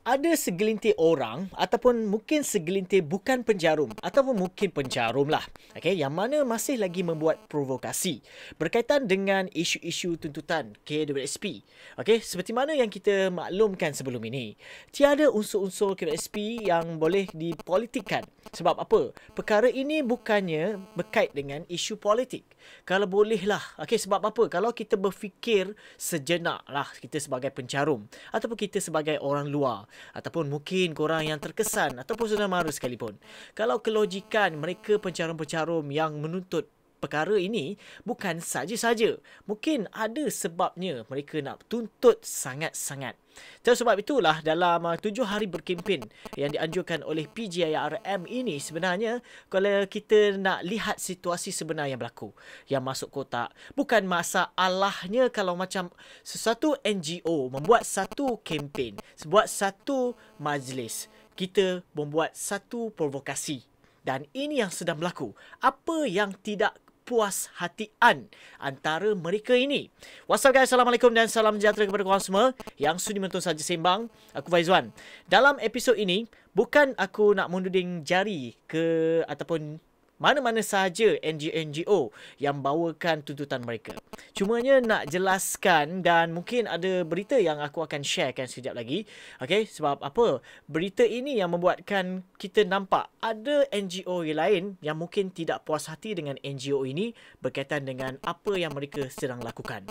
ada segelintir orang ataupun mungkin segelintir bukan penjarum ataupun mungkin penjarum lah, yang mana masih lagi membuat provokasi berkaitan dengan isu-isu tuntutan KWSP. Seperti mana yang kita maklumkan sebelum ini, tiada unsur-unsur KWSP yang boleh dipolitikkan. Sebab apa? Perkara ini bukannya berkait dengan isu politik. Kalau bolehlah, sebab apa? Kalau kita berfikir sejenak lah, kita sebagai pencarum ataupun kita sebagai orang luar, ataupun mungkin korang yang terkesan ataupun saudara mara sekalipun, kalau kelojikan mereka pencarum-pencarum yang menuntut perkara ini bukan saja-saja, mungkin ada sebabnya mereka nak tuntut sangat-sangat. Sebab itulah dalam 7 hari berkempen yang dianjurkan oleh PJIRM ini, sebenarnya kalau kita nak lihat situasi sebenar yang berlaku, yang masuk kotak, bukan masalahnya kalau macam sesuatu NGO membuat satu kempen, buat satu majlis, kita membuat satu provokasi. Dan ini yang sedang berlaku. Apa yang tidak puas hatian antara mereka ini. What's up guys, Assalamualaikum dan salam sejahtera kepada korang semua yang sudi menonton Saja Sembang. Aku Faizwan. Dalam episod ini, bukan aku nak menuding jari ke ataupun mana-mana sahaja NGO yang bawakan tuntutan mereka. Cumanya nak jelaskan, dan mungkin ada berita yang aku akan sharekan sekejap lagi. Sebab apa? Berita ini yang membuatkan kita nampak ada NGO yang lain yang mungkin tidak puas hati dengan NGO ini berkaitan dengan apa yang mereka sedang lakukan.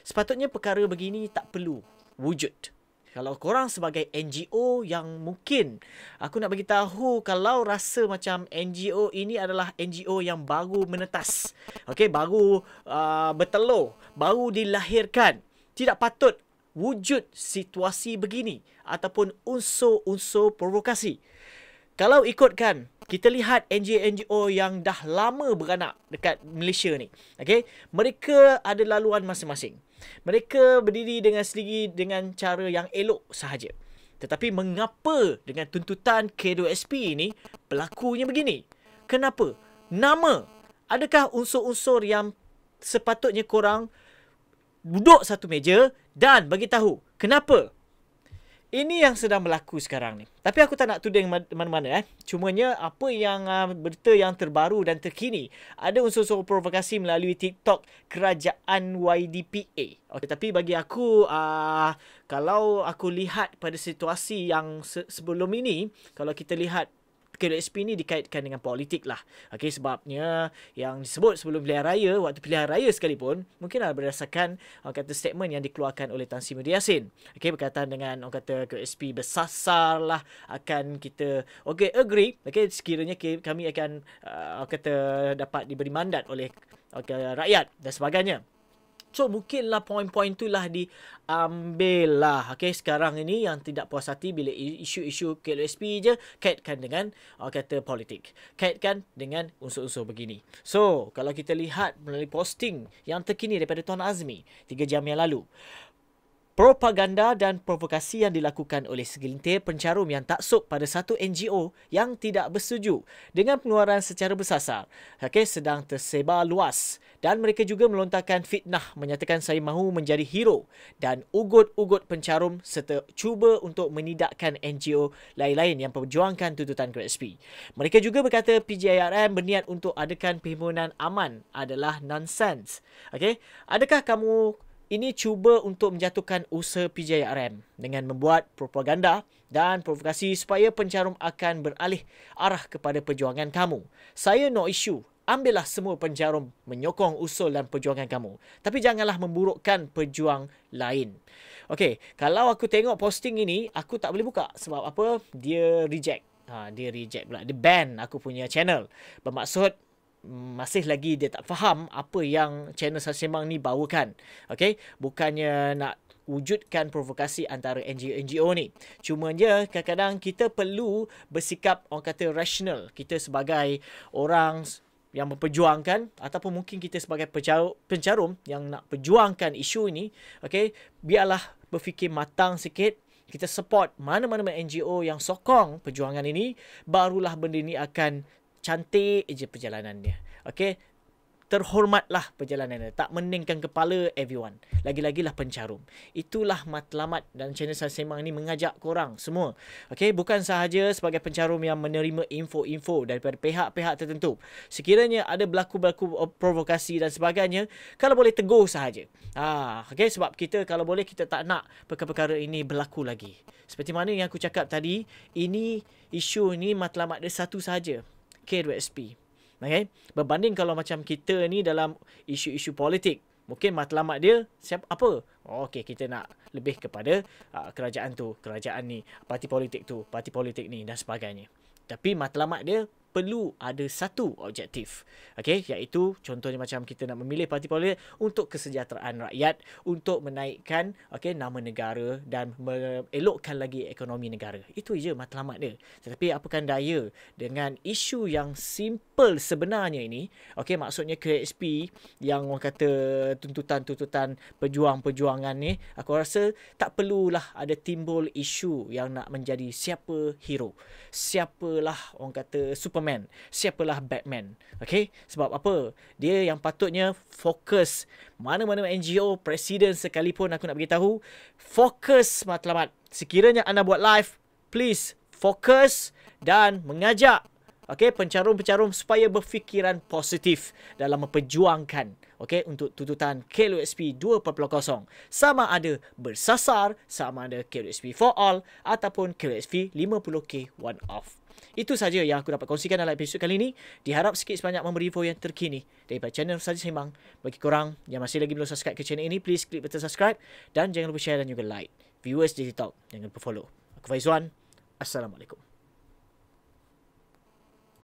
Sepatutnya perkara begini tak perlu wujud. Kalau korang sebagai NGO yang mungkin aku nak bagi tahu, kalau rasa macam NGO ini adalah NGO yang baru menetas, baru bertelur, baru dilahirkan, tidak patut wujud situasi begini ataupun unsur-unsur provokasi. Kalau ikutkan, kita lihat NGO yang dah lama beranak dekat Malaysia ni, mereka ada laluan masing-masing. Mereka berdiri dengan sendiri dengan cara yang elok sahaja. Tetapi mengapa dengan tuntutan KWSP ini berlakunya begini? Kenapa? Nama. Adakah unsur-unsur yang sepatutnya korang duduk satu meja dan bagi tahu kenapa? Ini yang sedang berlaku sekarang ni. Tapi aku tak nak tuding mana-mana. Cumanya apa yang berita yang terbaru dan terkini, ada unsur-unsur provokasi melalui TikTok kerajaan YDPA. Tapi bagi aku, kalau aku lihat pada situasi yang sebelum ini, kalau kita lihat KWSP ni dikaitkan dengan politik lah. Sebabnya yang disebut sebelum pilihan raya, waktu pilihan raya sekalipun, mungkin adalah berdasarkan kata statement yang dikeluarkan oleh Tan Sri Muhyiddin Yassin. Berkaitan dengan kata KWSP bersasar lah, akan kita agree. Sekiranya kami akan kata dapat diberi mandat oleh rakyat dan sebagainya. So mungkinlah poin-poin itulah diambil lah. Sekarang ini yang tidak puas hati bila isu-isu KWSP je kaitkan dengan kata politik, kaitkan dengan unsur-unsur begini. So kalau kita lihat melalui posting yang terkini daripada Tuan Azmi 3 jam yang lalu, propaganda dan provokasi yang dilakukan oleh segelintir pencarum yang taksub pada satu NGO yang tidak bersetuju dengan pengeluaran secara bersasar sedang tersebar luas, dan mereka juga melontarkan fitnah menyatakan saya mahu menjadi hero dan ugut-ugut pencarum serta cuba untuk menidakkan NGO lain-lain yang perjuangkan tuntutan KWSP. Mereka juga berkata PJIRM berniat untuk adakan perhimpunan aman adalah nonsense. Adakah kamu ini cuba untuk menjatuhkan usaha PJIRM dengan membuat propaganda dan provokasi supaya pencarum akan beralih arah kepada perjuangan kamu? Saya no issue. Ambillah semua pencarum menyokong usul dan perjuangan kamu. Tapi janganlah memburukkan pejuang lain. Kalau aku tengok posting ini, aku tak boleh buka. Sebab apa? Dia reject. Dia reject pula. Dia ban aku punya channel. Bermaksud masih lagi dia tak faham apa yang channel Saja Sembang ni bawakan. Bukannya nak wujudkan provokasi antara NGO ni. Cumanya kadang-kadang kita perlu bersikap orang kata rasional. Kita sebagai orang yang memperjuangkan ataupun mungkin kita sebagai pencarum yang nak perjuangkan isu ini, biarlah berfikir matang sikit. Kita support mana-mana NGO yang sokong perjuangan ini, barulah benda ini akan cantik je perjalanannya. terhormatlah perjalanan dia. Tak meningkan kepala everyone. Lagi-lagilah pencarum. Itulah matlamat dan channel Sains Sembang ni mengajak korang semua. Okay, bukan sahaja sebagai pencarum yang menerima info-info daripada pihak-pihak tertentu. Sekiranya ada berlaku-berlaku provokasi dan sebagainya, kalau boleh tegur sahaja. Okay, sebab kita kalau boleh kita tak nak perkara-perkara ini berlaku lagi. Seperti mana yang aku cakap tadi, ini isu ni matlamat dia satu sahaja. K2SP. Okay? Berbanding kalau macam kita ni dalam isu-isu politik, mungkin matlamat dia siapa apa? Okey, kita nak lebih kepada kerajaan tu, kerajaan ni, parti politik tu, parti politik ni dan sebagainya. Tapi matlamat dia perlu ada satu objektif. Okey, iaitu contohnya macam kita nak memilih parti politik untuk kesejahteraan rakyat, untuk menaikkan nama negara dan melelokkan lagi ekonomi negara. Itu je matlamat dia. Tetapi apakan daya dengan isu yang simple sebenarnya ini, maksudnya KSP yang orang kata tuntutan-tuntutan perjuangan ni, aku rasa tak perlulah ada timbul isu yang nak menjadi siapa hero, siapalah orang kata Superman, siapalah Batman. Okay? Sebab apa? Dia yang patutnya fokus. Mana-mana NGO, presiden sekalipun aku nak beritahu, fokus matlamat. Sekiranya anda buat live, please fokus dan mengajak pencarum-pencarum supaya berfikiran positif dalam memperjuangkan untuk tuntutan KLUSP 2.0. Sama ada bersasar, sama ada KLUSP for all ataupun KLUSP 50K one off. Itu saja yang aku dapat kongsikan dalam episod kali ini. Diharap sikit sebanyak memberi info yang terkini daripada channel Sains Sembang. Bagi korang yang masih lagi belum subscribe ke channel ini, please klik button subscribe dan jangan lupa share dan juga like. Viewers di TikTok, jangan lupa follow. Aku Faizwan. Assalamualaikum.